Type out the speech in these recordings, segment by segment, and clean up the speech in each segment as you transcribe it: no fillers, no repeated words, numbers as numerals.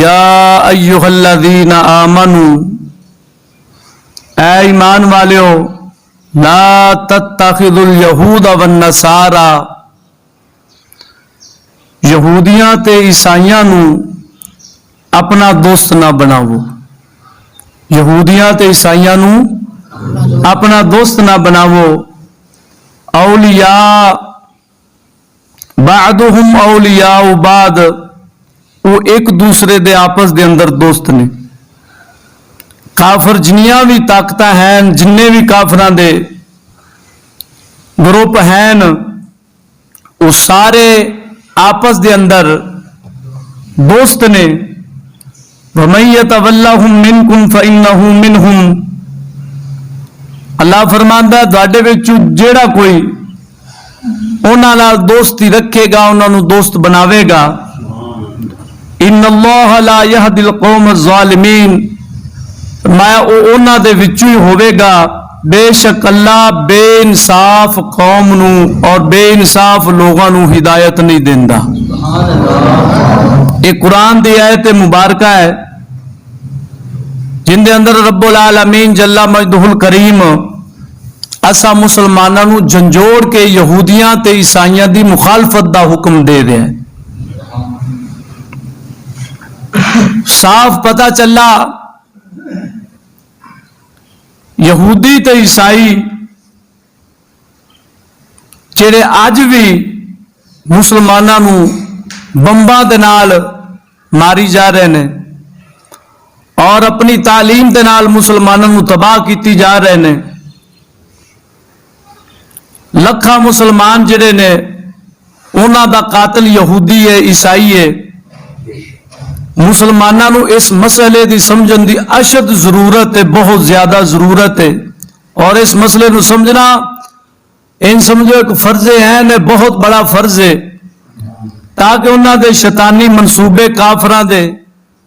یا ایھا الذین آمنوا، اے ایمان والیو، لا تتخذوا الیہود والنصارى، یہودیاں تے عیسائیاں نو اپنا دوست نہ بناؤ، یہودیاں تے عیسائیاں نو اپنا دوست نہ بناؤ، اولیاء بعضهم اولیاء بعض، وہ ایک دوسرے دے آپس دے اندر دوست نے۔ کافر جنیاں بھی طاقت ہیں، جننے بھی کافران دے گروپ ہیں، وہ سارے آپس دے اندر دوست نے۔ وَمَن يَتَوَلَّهُم مِّنكُمْ فَإِنَّهُ مِنْهُمْ، اللہ فرماندا ہے تواڈے وچوں جیڑا کوئی انہاں نال دوستی رکھے گا، انہاں نو دوست بناوے گا۔ ان اللہ لا یہدی القوم الظالمین، میں انہاں دے وچوں ہی ہوے گا، بے شک اللہ بے انصاف قوم نو اور بے انصاف لوگاں نو ہدایت نہیں دیندا۔ یہ قرآن دی آیت مبارکہ ہے جن دے اندر رب العالمین جل مجدہ الکریم اسا مسلماناں نو جھنجوڑ کے یہودیاں تے عیسائیاں دی مخالفت دا حکم دے دے۔ صاف پتہ چلا یہودی تے عیسائی جڑے اج بھی مسلماناں نو بمباں دے نال ماری جا رہے ہیں اور اپنی تعلیم دے نال مسلماناں نو تباہ کیتی جا رہے ہیں۔ لکھاں مسلمان جڑے نے انہاں دا قاتل یہودی ہے، عیسائی ہے۔ مسلماناں نو اس مسئلے دی سمجھن دی اشد ضرورت ہے، بہت زیادہ ضرورت ہے، اور اس مسئلے نو سمجھنا ان سمجھو ایک فرض ہے، بہت بڑا فرض ہے، تاکہ انہاں دے شیطانی منصوبے کافراں دے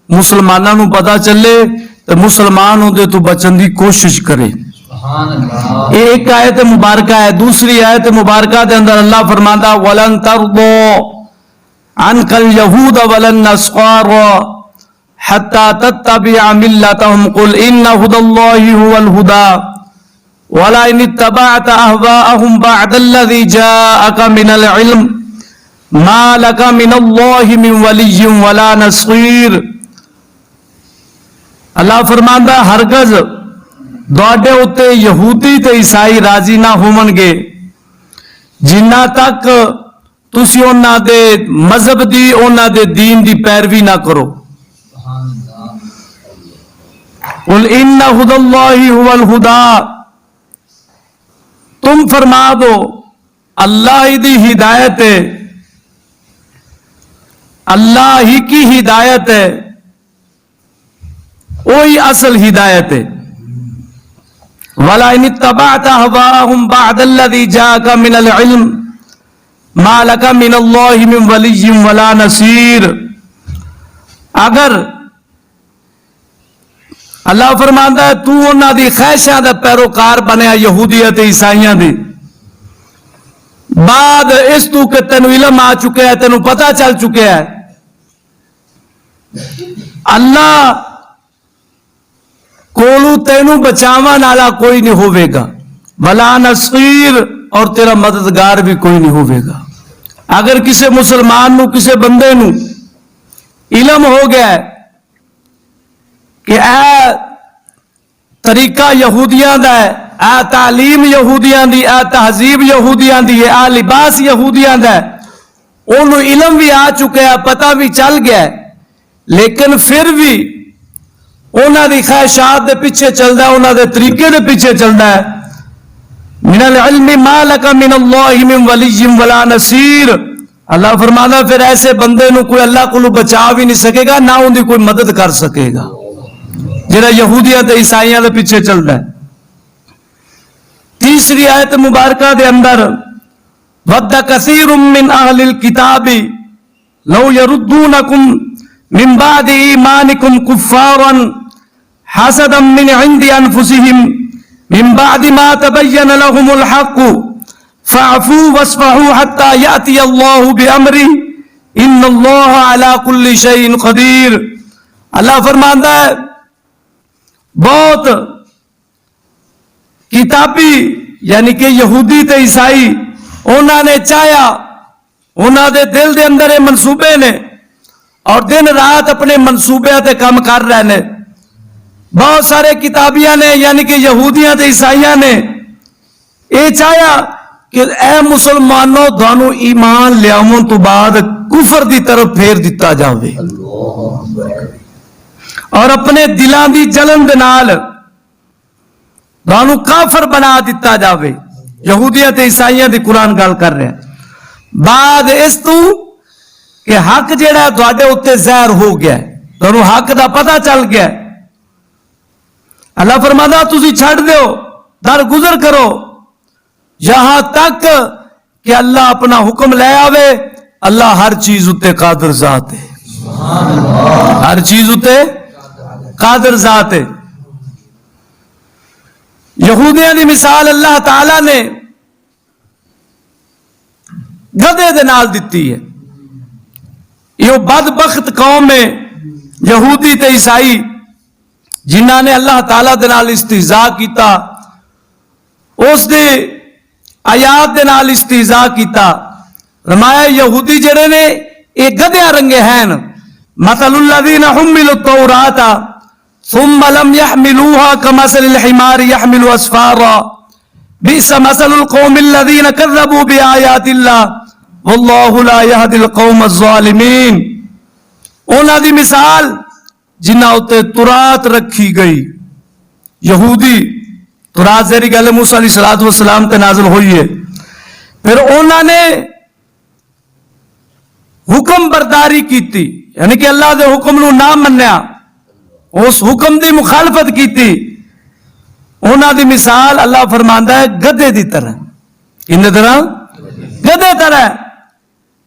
مسلماناں نو پتہ چلے تو مسلمان ہوں دے تو بچن دی کوشش کرے۔ ایک آیت مبارکہ ہے۔ دوسری آیت مبارکہ دے اندر اللہ فرماتا وَلَن تَرْضَىٰ عَنْكَ الْيَهُودَ وَلَا النَّصَارَىٰ حَتَّىٰ تَتَّبِعَ مِلَّتَهُمْ قُلْ إِنَّ هُدَى اللَّهِ هُوَ الْهُدَىٰ وَلَئِنِ اتَّبَعْتَ أَهْوَاءَهُمْ بَعْدَ الَّذِي جَاءَكَ مِنَ الْعِلْمِ مَا لَكَ مِنَ اللَّهِ مِنْ وَلِيٍّ وَلَا نَصِيرٍ۔ اللہ فرماندا ہرگز دوڑے اتے یہودی تے عیسائی راضی نہ ہون گے جنہ تک تسی انہاں دے مذہب دی، انہاں دے دین دی پیروی نہ کرو۔ قل ان ھدی اللہ ھو الھدیٰ، تم فرما دو اللہ ہی دی ہدایت ہے، اللہ ہی کی ہدایت ہے، وہی اصل ہدایت ہے۔ وَلَئِنِ اتَّبَعْتَ أَهْوَاءَهُمْ بَعْدَ الَّذِي جَاءَكَ مِنَ الْعِلْمِ مَا لَكَ مِنَ اللَّهِ مِنْ وَلِيٍّ وَلَا نَصِيرٍ۔ اگر اللہ فرماندا ہے تو انہاں دی خواہشاں دا پیروکار بنیا یہودیت عیسائیاں دی، بعد اس تو کہ تینوں علم آ چکے ہے، تینوں پتہ چل چکے ہے، اللہ کولو تینوں بچاون والا کوئی نہیں ہوے گا، ولا نصیر، اور تیرا مددگار بھی کوئی نہیں ہوے گا۔ اگر کسی مسلمان نو، کسی بندے نو علم ہو گیا ہے کہ اے طریقہ یہودیاں دا ہے، اے تعلیم یہودیاں دی، اے تہذیب یہودیاں دی ہے، اے لباس یہودیاں دا ہے، انہوں علم بھی آ چکا ہے، پتہ بھی چل گیا ہے، لیکن پھر بھی انہاں دی خواہشات دے پیچھے چلدا ہے، انہاں دے طریقے دے پیچھے چلدا ہے۔ من العلم ما لک من اللہ من ولی ولا نصیر، اللہ فرمانا پھر ایسے بندے نو کوئی اللہ کو بچا بھی نہیں سکے گا، نہ ان دی کوئی مدد کر سکے گا جڑا یہودیاں تے عیسائیاں دے پیچھے چلدا ہے۔ تیسری آیت مبارکہ دے اندر ود کثیر من اہل الکتاب لو یردونکم من بعد ایمانکم کفارا حسدا من عند انفسهم من بعد ما تبین لهم الحق فاعفوا واصفحوا حتى يأتي الله بأمره ان اللہ على كل شيء قدیر۔ اللہ فرماتا ہے بہت کتابی یعنی کہ یہودی تے عیسائی انہوں نے چاہیا، انہوں دے دل دے اندر یہ منصوبے نے اور دن رات اپنے منصوبے تے کام کر رہے ہیں. بہت سارے کتابیاں نے یعنی کہ یہودیاں تے عیسائیاں نے یہ چاہیا کہ اے مسلمانوں دانو ایمان لیاون تو بعد کفر دی طرف پھیر دیتا جاوے اور اپنے دلان دی جلن دے نال دانو کافر بنا دیتا جاوے. یہودیاں تے عیسائیاں دی قرآن گل کر رہے ہیں. بعد اس تو کہ حق جیڑا تواڈے اوتے ظاہر ہو گیا ہے، تانوں حق دا پتہ چل گیا ہے. اللہ فرماتا تسی چھڑ دیو، در گزر کرو یہاں تک کہ اللہ اپنا حکم لے آوے. اللہ ہر چیز اتے قادر ذات ہے، ہر چیز اتے قادر ذات ہے. یہودیاں دی مثال اللہ تعالی نے گدے دے نال دتی ہے. یہ بدبخت قوم ہے یہودی تے عیسائی جنہاں نے اللہ تعالی دے نال استہزاء کیتا، اس دے آیات دے نال استہزاء کیتا. فرمایا یہودی جڑے نے یہ گدھیاں رنگے ہیں. مثل الذین حملوا التوراۃ ثم لم يحملوها كمثل الحمار يحمل اسفارا بئس مثل القوم الذين كذبوا بآيات الله والله لا يهدي القوم الظالمين. انہاں دی مثال جنہاں اتے تورات رکھی گئی. یہودی تورات زیری گل موسیٰ علیہ السلام تے نازل ہوئی ہے. پھر انہاں نے حکم برداری کیتی یعنی کہ اللہ دے حکم نو نہ منیا، اس حکم دی مخالفت کیتی. انہاں دی مثال اللہ فرماندا ہے گدھے دی طرح. ان طرح گدھے طرح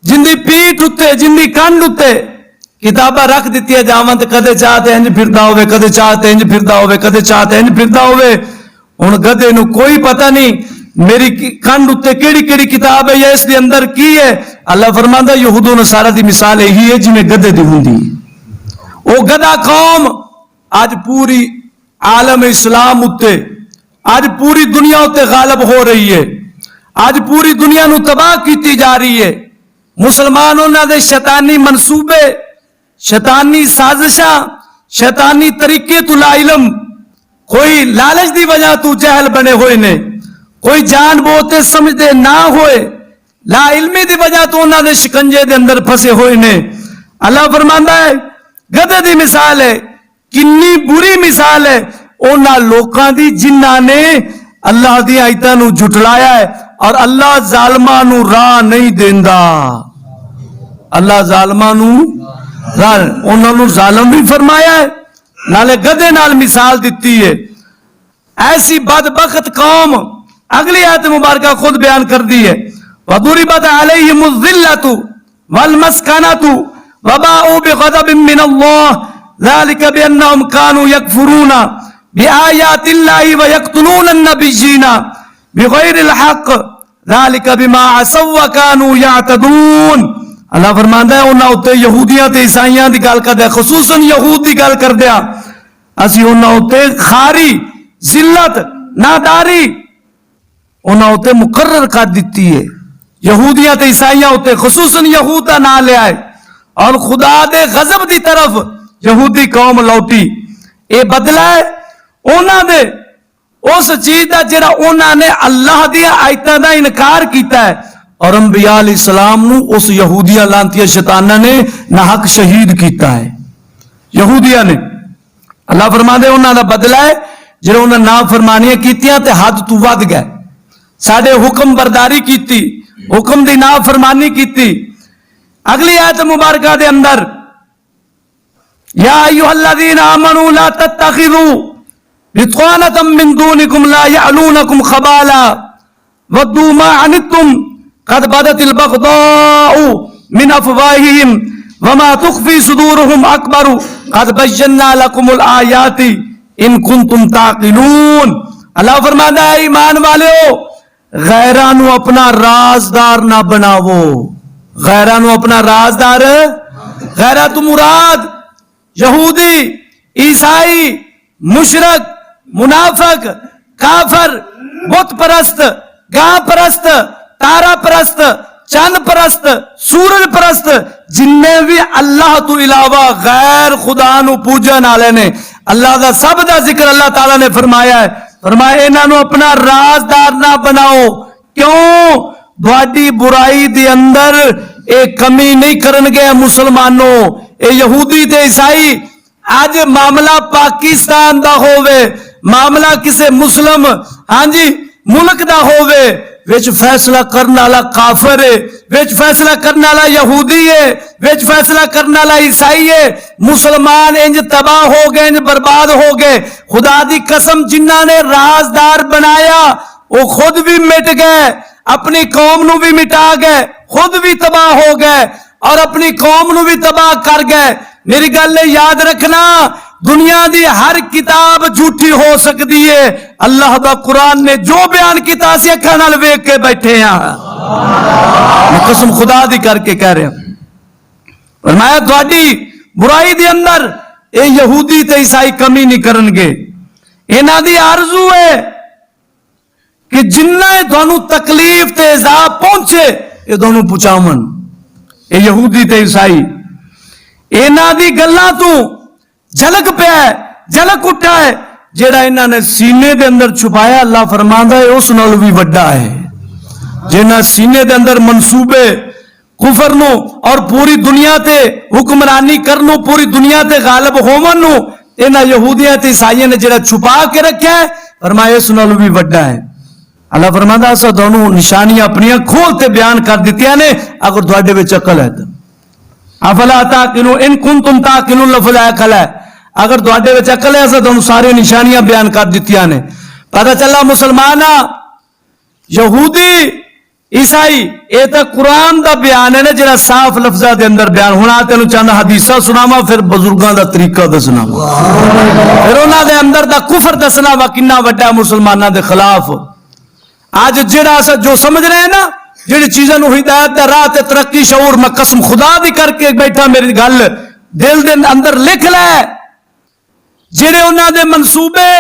جن دی پیٹھ اتے جن دی کانڈ اتے کتاباں رکھ دیتی ہے جاواں تے کدے چاہتے انج پھردا ہوے، کدے چاہتے انج پھردا ہوے، کدے چاہتے انج پھردا ہوے. ہن گدھے نو کوئی پتہ نہیں میری کانڈ اتے کیڑی کیڑی کتاب ہے یا اس دے اندر کی ہے. اللہ فرماندا یہود و نصارا دی مثال یہی ہے جویں گدھے دی ہوندی. او گدھا قوم آج پوری عالم اسلام اتے آج پوری دنیا اتے غالب ہو رہی ہے. آج پوری دنیا نو تباہ کیتی جا رہی ہے. مسلمان انہاں دے شیطانی منصوبے، شیطانی سازشاں، شیطانی طریقے تو لا علم، کوئی لالچ دی وجہ تو جہل بنے ہوئے نے، کوئی جان بوتے سمجھتے نہ ہوئے، لا علمی دی وجہ تو انہاں دے شکنجے دے اندر پھسے ہوئے نے. اللہ فرماندا ہے گدھے دی مثال ہے، کنی بری مثال ہے انہاں لوکاں دی جنہاں نے اللہ دی آیتاں نو جھٹلایا ہے اور اللہ ظالماں نو راہ نہیں دیندا. اللہ ظالماں نو راہ، انہاں نو ظالم بھی فرمایا ہے نالے گدھے نال مثال دیتی ہے. ایسی بدبخت قوم اگلی آیت مبارکہ خود بیان کر دی ہے. وَضُرِبَتْ عَلَيْهِمُ الذِّلَّةُ وَالْمَسْكَنَةُ وَبَاءُوا بِغَضَبٍ مِّنَ اللَّهِ ذَلِكَ بِأَنَّهُمْ كَانُوا يَكْفُرُونَ بِآيَاتِ اللَّهِ وَيَقْتُلُونَ النَّبِيِّينَ بِغَيْرِ الْحَقِّ ذَلِكَ بِمَا عَصَوْا وَكَانُوا يَعْتَدُونَ. اللہ فرماندا ہے انہاں اتے یہودیاں تے عیسائیاں دی گل کردا ہے، خصوصاً یہود دی گل کردیا اسی انہاں اتے خاری، ذلت، ناداری انہاں اتے مقرر کر دیتی ہے. یہودیاں تے عیسائیاں اتے خصوصاً یہود دا نام لیا ہے اور خدا دے غضب دی طرف یہودی قوم لوٹی. اے بدلہ ہے انہاں دے اس چیز دا جڑا انہاں نے اللہ دی آیتاں دا انکار کیتا ہے اور انبیاء علیہ السلام نو اس یہودیہ لانتیہ شیطانہ نے ناحق شہید کیتا ہے. یہودیہ نے اللہ فرماندے انہاں دا بدلہ ہے جڑا انہاں نافرمانیاں کیتیاں تے حد تو ود گئے، ساڈے حکم برداری کیتی، حکم دی نافرمانی کیتی. اگلی آیت مبارکہ دے اندر یا ایھا الذین آمنوا لا تتخذوا بطانة من دونکم لا یعلونکم خبالا ودوا ما عنتم قد بدت البغضاء من افواہہم وما تخفی صدورہم اکبر قد بینا لکم الآیات ان کنتم تعقلون. اللہ فرماتا ہے ایمان والےو غیرانو اپنا رازدار نہ بناو. غیرانو اپنا رازدار، غیرہ تو مراد یہودی، عیسائی، مشرک، منافق، کافر، بت پرست، گاہ پرست، تارا پرست، چند پرست، سورج پرست، جن بھی اللہ تو علاوہ غیر خدا نو پوجن والے نے، اللہ دا سب دا ذکر اللہ تعالیٰ نے فرمایا ہے، فرمایا انہاں نو اپنا رازدار نہ بناؤ، کیوں؟ دواڈی برائی دے اندر ایک کمی نہیں کرن گے مسلمانوں، اے یہودی تے عیسائی، آج معاملہ پاکستان دا ہووے، معاملہ کسے مسلم ہاں جی ملک دا ہووے، وچ فیصلہ کرنے والا کافر ہے، وچ فیصلہ کرنے والا یہودی ہے، وچ فیصلہ کرنے والا عیسائی ہے، مسلمان انج تباہ ہو گئے، انج برباد ہو گئے۔ خدا دی قسم جنہاں نے رازدار بنایا وہ خود بھی مٹ گئے، اپنی قوم نو بھی مٹا گئے، خود بھی تباہ ہو گئے اور اپنی قوم نو بھی تباہ کر گئے۔ میری گل یاد رکھنا، دنیا دی ہر کتاب جھوٹی ہو سکتی ہے، اللہ دا قرآن نے جو بیان کیتا اسی اکھاں نال ویکھ کے بیٹھے ہیں، میں قسم خدا دی کر کے کہہ رہا ہوں۔ فرمایا تہاڈی برائی دے اندر اے یہودی تے عیسائی کمی نہیں کرن گے، انہاں دی آرزو ہے کہ جنہ تانوں تکلیف تے عذاب پہنچے یہ دونوں پہنچاون، اے یہودی تے عیسائی انہاں دی گلاں تو جھلک پیا ہے، جھلک اٹھا ہے، جیڑا انہاں نے سینے دے اندر چھپایا اللہ فرماندا ہے اس نال بھی وڈا ہے۔ جنہاں سینے دے اندر منصوبے کفر نو اور پوری دنیا تے حکمرانی کرنو، پوری دنیا تے غالب ہون نو انہاں یہودیاں تے عیسائیاں نے جڑا چھپا کے رکھا ہے، فرمایا اس نال بھی وڈا ہے۔ اللہ فرماندا ہے اساں دونوں نشانیاں اپنیاں کھول تے بیان کر دتیاں نے اگر تواڈے وچ عقل ہے تے افلا تعقلون ان کنتم تعقلون لفظ عقل ہے، اگر تواڈے وچ عقل ہے اساں تانوں ساری نشانیاں بیان کر دتیاں نے۔ پتہ چلا مسلمان یہودی عیسائی اے تے قرآن دا بیان ہے نا جڑا صاف لفظاں دے اندر بیان ہونا، تینوں چند حدیثاں سناواں پھر بزرگاں دا طریقہ دسنا، پھر انہاں دے اندر دا کفر دسنا وا کنا وڈا مسلماناں دے خلاف۔ آج جڑا اساں جو سمجھ رہے ہیں نا جڑی چیزاں نو ہدایت دا راہ تے ترقی شعور، میں قسم خدا دی کر کے بیٹھا میری گل دل دے اندر لکھ لے، جڑے انہاں دے منصوبے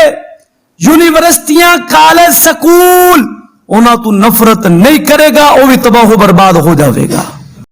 یونیورسٹیاں کالج سکول انہاں تو نفرت نہیں کرے گا وہ بھی تباہ و برباد ہو جاوے گا۔